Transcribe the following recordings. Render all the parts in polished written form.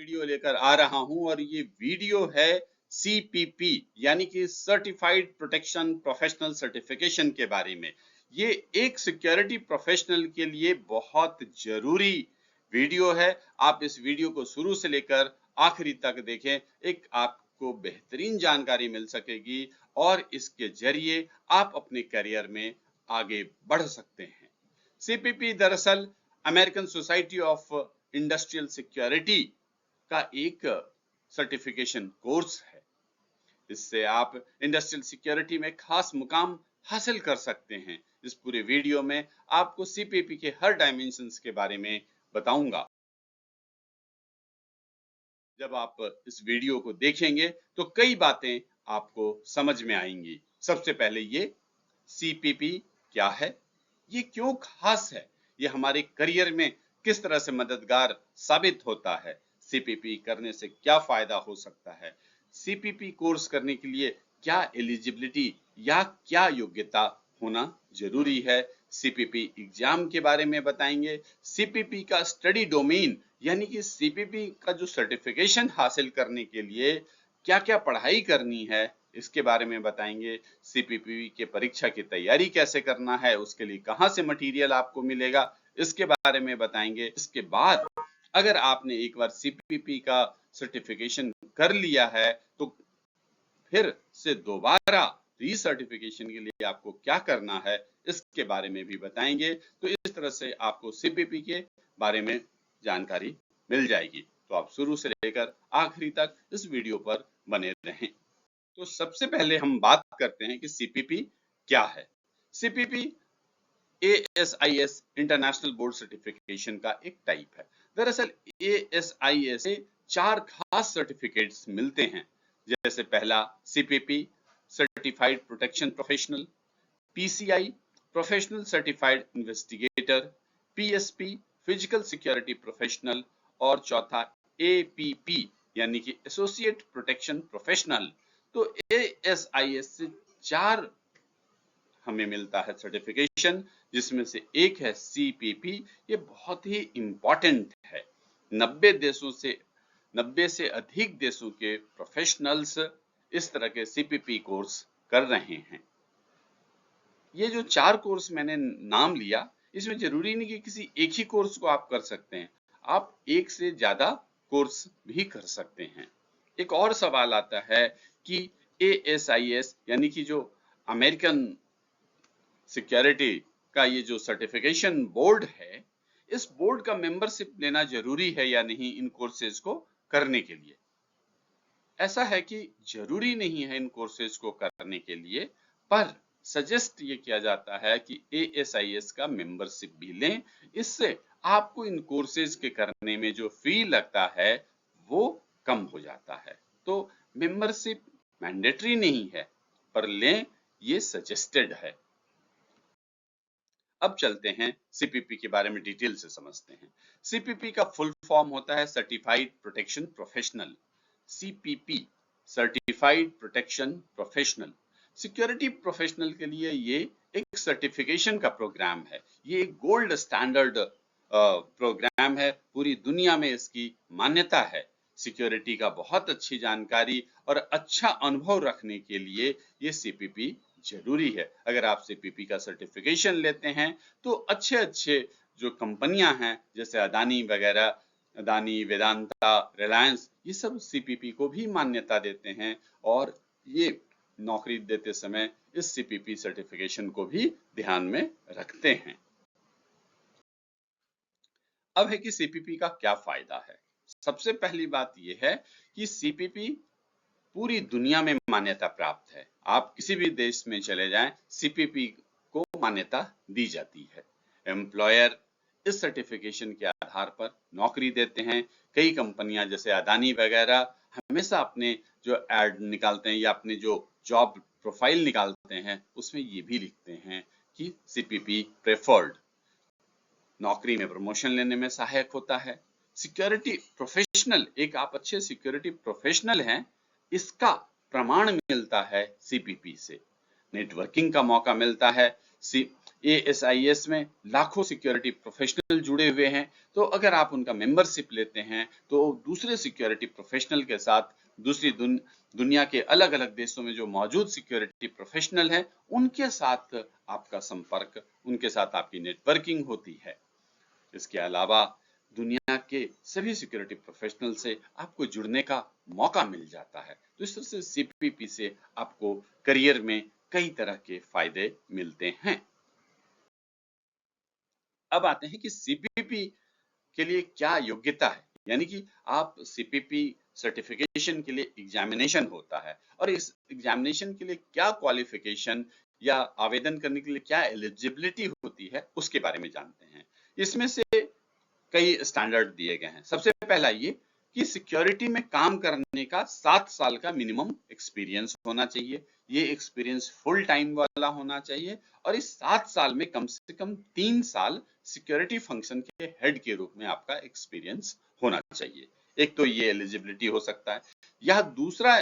Video लेकर आ रहा हूं और ये वीडियो है CPP यानी कि सर्टिफाइड प्रोटेक्शन प्रोफेशनल सर्टिफिकेशन के बारे में। ये एक सिक्योरिटी प्रोफेशनल के लिए बहुत जरूरी वीडियो है। आप इस वीडियो को शुरू से लेकर आखिरी तक देखें, एक आपको बेहतरीन जानकारी मिल सकेगी और इसके जरिए आप अपने करियर में आगे बढ़ सकते हैं। CPP दरअसल American society of industrial security का एक सर्टिफिकेशन कोर्स है। इससे आप इंडस्ट्रियल सिक्योरिटी में खास मुकाम हासिल कर सकते हैं। इस पूरे वीडियो में आपको CPP के हर डायमेंशंस के बारे में बताऊंगा। जब आप इस वीडियो को देखेंगे तो कई बातें आपको समझ में आएंगी। सबसे पहले ये CPP क्या है, ये क्यों खास है, ये हमारे करियर में किस तरह से मददगार साबित होता है, CPP करने से क्या फायदा हो सकता है, CPP कोर्स करने के लिए क्या एलिजिबिलिटी या क्या योग्यता होना जरूरी है, CPP एग्जाम के बारे में बताएंगे, CPP का स्टडी डोमेन यानी कि CPP का जो सर्टिफिकेशन हासिल करने के लिए क्या क्या पढ़ाई करनी है इसके बारे में बताएंगे, CPP के परीक्षा की तैयारी कैसे करना है, उसके लिए कहाँ से मटेरियल आपको मिलेगा, इसके बारे में बताएंगे। इसके बाद अगर आपने एक बार CPP का सर्टिफिकेशन कर लिया है तो फिर से दोबारा रीसर्टिफिकेशन के लिए आपको क्या करना है इसके बारे में भी बताएंगे। तो इस तरह से आपको CPP के बारे में जानकारी मिल जाएगी। तो आप शुरू से लेकर आखिरी तक इस वीडियो पर बने रहें। तो सबसे पहले हम बात करते हैं कि CPP क्या है। CPP ASIS international board certification का एक टाइप है। दरअसल ASIS से 4 खास सर्टिफिकेट्स मिलते हैं, जैसे पहला CPP certified protection professional, PCI professional certified investigator, PSP physical security professional और चौथा APP यानी कि एसोसिएट प्रोटेक्शन प्रोफेशनल। तो ASIS से 4 हमें मिलता है सर्टिफिकेशन, जिसमें से एक है CPP। ये बहुत ही इंपॉर्टेंट है। 90 से अधिक देशों के प्रोफेशनल्स इस तरह के CPP कोर्स कर रहे हैं। ये जो 4 कोर्स मैंने नाम लिया, इसमें जरूरी नहीं कि किसी एक ही कोर्स को आप कर सकते हैं, आप एक से ज्यादा कोर्स भी कर सकते हैं। एक और सवाल आता है कि ASIS यानी कि जो अमेरिकन सिक्योरिटी का ये जो सर्टिफिकेशन बोर्ड है, इस बोर्ड का मेंबरशिप लेना जरूरी है या नहीं इन कोर्सेज को करने के लिए। ऐसा है कि जरूरी नहीं है इन कोर्सेज को करने के लिए, पर सजेस्ट ये किया जाता है कि ASIS का मेंबरशिप भी लें। इससे आपको इन कोर्सेज के करने में जो फी लगता है वो कम हो जाता है। तो मेंबरशिप मैंडेटरी नहीं है, पर लें, ये सजेस्टेड है। अब चलते हैं CPP के बारे में डिटेल से समझते हैं। CPP का फुल फॉर्म होता है certified protection professional. CPP certified protection professional security professional के लिए ये एक सर्टिफिकेशन का प्रोग्राम है। ये एक गोल्ड स्टैंडर्ड प्रोग्राम है, पूरी दुनिया में इसकी मान्यता है। सिक्योरिटी का बहुत अच्छी जानकारी और अच्छा अनुभव रखने के लिए ये CPP जरूरी है। अगर आप CPP का सर्टिफिकेशन लेते हैं तो अच्छे जो कंपनियां हैं जैसे अदानी वगैरह, अदानी, वेदांता, रिलायंस, ये सब CPP को भी मान्यता देते हैं और ये नौकरी देते समय इस CPP सर्टिफिकेशन को भी ध्यान में रखते हैं। अब है कि CPP का क्या फायदा है। सबसे पहली बात यह है कि CPP पूरी दुनिया में मान्यता प्राप्त है। आप किसी भी देश में चले जाएं, CPP को मान्यता दी जाती है। एम्प्लॉयर इस सर्टिफिकेशन के आधार पर नौकरी देते हैं। कई कंपनियां जैसे अदानी वगैरह हमेशा अपने जो एड निकालते हैं या अपने जो जॉब प्रोफाइल निकालते हैं उसमें ये भी लिखते हैं कि CPP प्रेफर्ड। नौकरी में प्रमोशन लेने में सहायक होता है। सिक्योरिटी प्रोफेशनल, एक आप अच्छे सिक्योरिटी प्रोफेशनल हैं, इसका प्रमाण मिलता है CPP से। नेटवर्किंग का मौका मिलता है। ASIS में लाखों सिक्योरिटी प्रोफेशनल जुड़े हुए हैं, तो अगर आप उनका मेंबरशिप लेते हैं तो दूसरे सिक्योरिटी प्रोफेशनल के साथ दूसरी दुनिया के अलग अलग देशों में जो मौजूद सिक्योरिटी प्रोफेशनल हैं उनके साथ आपका संपर्क, उनके साथ आपकी नेटवर्किंग होती है। इसके अलावा दुनिया के सभी सिक्योरिटी प्रोफेशनल से आपको जुड़ने का मौका मिल जाता है। तो इस तरह से CPP से आपको करियर में कई तरह के फायदे मिलते हैं। अब आते हैं कि CPP के लिए क्या योग्यता है, यानी कि आप CPP सर्टिफिकेशन के लिए एग्जामिनेशन होता है और इस एग्जामिनेशन के लिए क्या क्वालिफिकेशन या आवेदन करने के लिए क्या एलिजिबिलिटी होती है उसके बारे में जानते हैं। इसमें से कई स्टैंडर्ड दिए गए हैं। सबसे पहला ये कि सिक्योरिटी में काम करने का 7 साल का मिनिमम एक्सपीरियंस होना चाहिए। ये एक्सपीरियंस फुल टाइम वाला होना चाहिए और इस 7 साल में कम से कम 3 साल सिक्योरिटी फंक्शन के हेड के रूप में आपका एक्सपीरियंस होना चाहिए। एक तो ये एलिजिबिलिटी हो सकता है, या दूसरा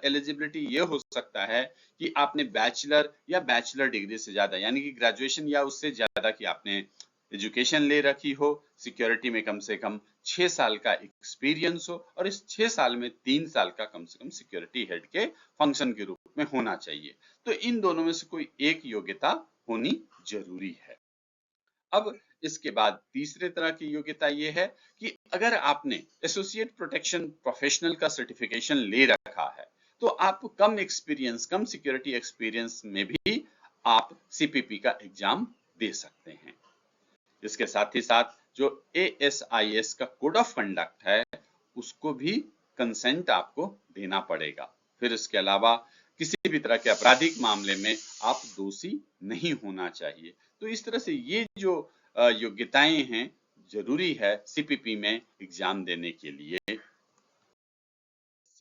एलिजिबिलिटी ये हो सकता है कि आपने बैचलर या बैचलर डिग्री से ज्यादा, यानी कि ग्रेजुएशन या उससे ज्यादा की आपने एजुकेशन ले रखी हो, सिक्योरिटी में कम से कम 6 साल का एक्सपीरियंस हो और इस 6 साल में 3 साल का कम से कम सिक्योरिटी हेड के फंक्शन के रूप में होना चाहिए। तो इन दोनों में से कोई एक योग्यता होनी जरूरी है। अब इसके बाद तीसरे तरह की योग्यता ये है कि अगर आपने एसोसिएट प्रोटेक्शन प्रोफेशनल का सर्टिफिकेशन ले रखा है तो आप कम एक्सपीरियंस, कम सिक्योरिटी एक्सपीरियंस में भी आप CPP का एग्जाम दे सकते हैं। इसके साथ ही साथ जो ASIS का कोड ऑफ कंडक्ट है उसको भी कंसेंट आपको देना पड़ेगा। फिर इसके अलावा किसी भी तरह के आपराधिक मामले में आप दोषी नहीं होना चाहिए। तो इस तरह से ये जो योग्यताएं हैं जरूरी है CPP में एग्जाम देने के लिए।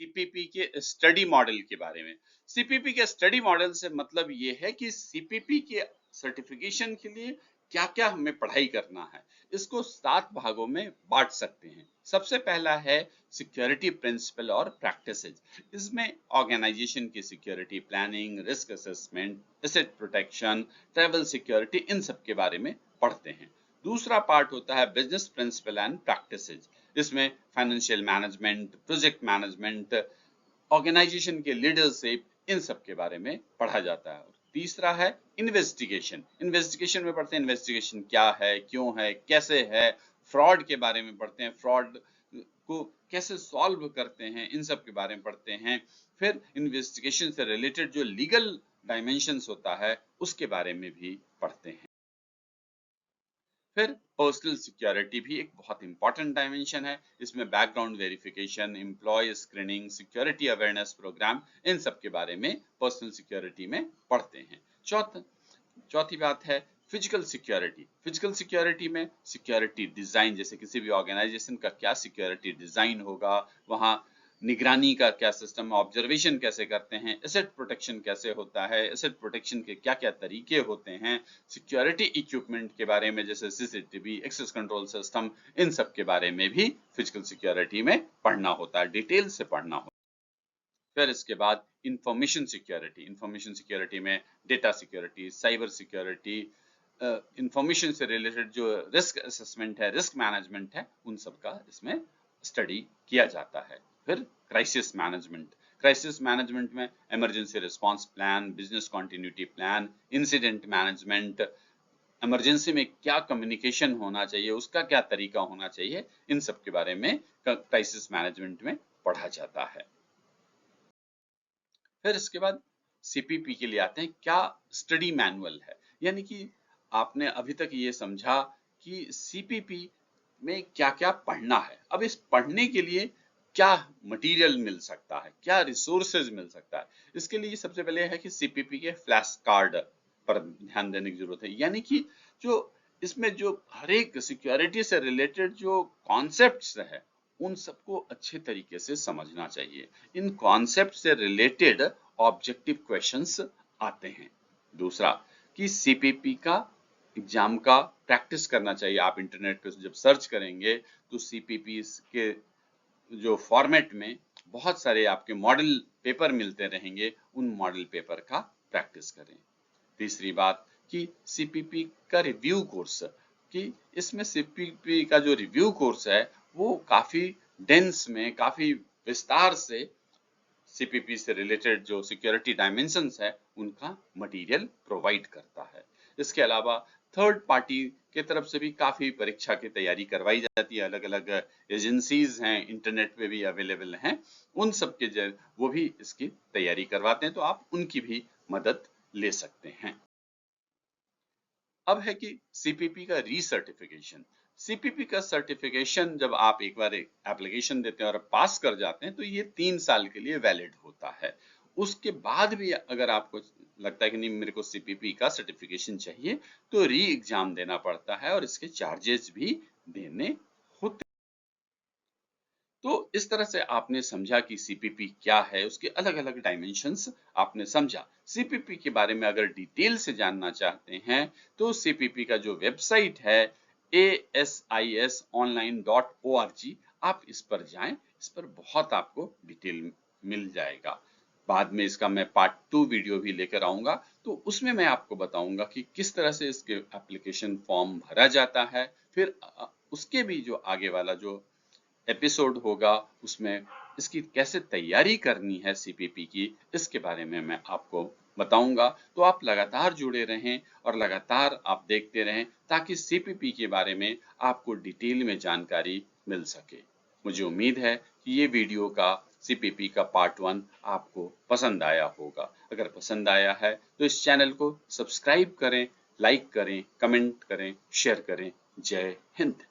CPP के स्टडी मॉडल के बारे में, CPP के स्टडी मॉडल से मतलब ये है कि CPP के सर्टिफिकेशन के लिए क्या क्या हमें पढ़ाई करना है, इसको 7 भागों में बांट सकते हैं। सबसे पहला है सिक्योरिटी प्रिंसिपल और प्रैक्टिसेस। इसमें ऑर्गेनाइजेशन की security planning, risk assessment, asset protection, travel security, इन सब के बारे में पढ़ते हैं। दूसरा पार्ट होता है बिजनेस प्रिंसिपल एंड प्रैक्टिसेस। इसमें financial management, project management, organization के लीडरशिप, इन सब के बारे में पढ़ा जाता है। तीसरा है इन्वेस्टिगेशन। इन्वेस्टिगेशन में पढ़ते हैं इन्वेस्टिगेशन क्या है, क्यों है, कैसे है। फ्रॉड के बारे में पढ़ते हैं, फ्रॉड को कैसे सॉल्व करते हैं, इन सब के बारे में पढ़ते हैं। फिर इन्वेस्टिगेशन से रिलेटेड जो लीगल डायमेंशंस होता है उसके बारे में भी पढ़ते हैं। फिर पर्सनल सिक्योरिटी भी एक बहुत इंपॉर्टेंट डायमेंशन है। इसमें background verification, employee screening, security awareness program, इन सब के बारे में पर्सनल सिक्योरिटी में पढ़ते हैं। चौथी बात है फिजिकल सिक्योरिटी। फिजिकल सिक्योरिटी में सिक्योरिटी डिजाइन, जैसे किसी भी ऑर्गेनाइजेशन का क्या सिक्योरिटी डिजाइन होगा, वहां निगरानी का क्या सिस्टम, ऑब्जर्वेशन कैसे करते हैं, एसेट प्रोटेक्शन कैसे होता है, एसेट प्रोटेक्शन के क्या क्या तरीके होते हैं, सिक्योरिटी इक्विपमेंट के बारे में जैसे CCTV, एक्सेस कंट्रोल सिस्टम, इन सब के बारे में भी फिजिकल सिक्योरिटी में पढ़ना होता है, डिटेल से पढ़ना होता है। फिर इसके बाद इंफॉर्मेशन सिक्योरिटी। इंफॉर्मेशन सिक्योरिटी में data security, cyber security, information से रिलेटेड जो रिस्क असेसमेंट है, रिस्क मैनेजमेंट है, उन सब का इसमें स्टडी किया जाता है। फिर क्राइसिस मैनेजमेंट। क्राइसिस मैनेजमेंट में emergency response plan, business continuity plan, incident management, emergency में क्या कम्युनिकेशन होना चाहिए, उसका क्या तरीका होना चाहिए, इन सब के बारे में क्राइसिस मैनेजमेंट में पढ़ा जाता है। फिर इसके बाद CPP के लिए आते हैं क्या स्टडी मैनुअल है, यानी कि आपने अभी तक ये समझा कि CPP में क्या क्या पढ़ना है। अब इस पढ़ने के लिए क्या मटेरियल मिल सकता है, क्या रिसोर्सेज मिल सकता है, इसके लिए सबसे पहले है कि CPP के फ्लैश कार्ड पर ध्यान देने की जरूरत है। यानी कि जो इसमें जो हर एक सिक्योरिटी से रिलेटेड जो कॉन्सेप्ट्स है उन सबको अच्छे तरीके से समझना चाहिए। इन कॉन्सेप्ट से रिलेटेड ऑब्जेक्टिव क्वेश्चंस आते हैं। दूसरा कि CPP का एग्जाम का प्रैक्टिस करना चाहिए। आप इंटरनेट पे जब सर्च करेंगे तो CPP के जो फॉर्मेट में बहुत सारे आपके मॉडल पेपर मिलते रहेंगे, उन मॉडल पेपर का प्रैक्टिस करें। तीसरी बात कि सीपीपी का रिव्यू कोर्स, कि इसमें सीपीपी का जो रिव्यू कोर्स है वो काफी डेंस में, काफी विस्तार से सीपीपी से रिलेटेड जो सिक्योरिटी डायमेंशंस है उनका मटेरियल प्रोवाइड करता है। इसके अलावा थर्ड पार्टी के तरफ से भी काफी परीक्षा की तैयारी करवाई जाती है। अलग अलग एजेंसीज हैं, इंटरनेट पे भी अवेलेबल हैं, उन सब के वो भी इसकी तैयारी करवाते हैं, तो आप उनकी भी मदद ले सकते हैं। अब है कि सीपीपी का रीसर्टिफिकेशन। सीपीपी का सर्टिफिकेशन जब आप एक बार एप्लीकेशन देते हैं और पास कर जाते हैं तो ये 3 साल के लिए वैलिड होता है। उसके बाद भी अगर आपको लगता है कि नहीं मेरे को सीपीपी का सर्टिफिकेशन चाहिए, तो री एग्जाम देना पड़ता है और इसके चार्जेस भी देने होते हैं। तो इस तरह से आपने समझा कि सीपीपी क्या है, उसके अलग अलग डायमेंशंस आपने समझा। सीपीपी के बारे में अगर डिटेल से जानना चाहते हैं तो सीपीपी का जो वेबसाइट है ASISonline.org, आप इस पर जाएं, इस पर बहुत आपको डिटेल मिल जाएगा। बाद में इसका मैं पार्ट 2 वीडियो भी लेकर आऊंगा, तो उसमें मैं आपको बताऊंगा कि किस तरह से इसके एप्लीकेशन फॉर्म भरा जाता है। फिर उसके भी जो आगे वाला जो एपिसोड होगा उसमें इसकी कैसे तैयारी करनी है सीपीपी की, इसके बारे में मैं आपको बताऊंगा। तो आप लगातार जुड़े रहें और लगातार आप देखते रहें ताकि सीपीपी के बारे में आपको डिटेल में जानकारी मिल सके। मुझे उम्मीद है कि ये वीडियो का सीपीपी का पार्ट 1 आपको पसंद आया होगा। अगर पसंद आया है तो इस चैनल को सब्सक्राइब करें, लाइक करें, कमेंट करें, शेयर करें। जय हिंद।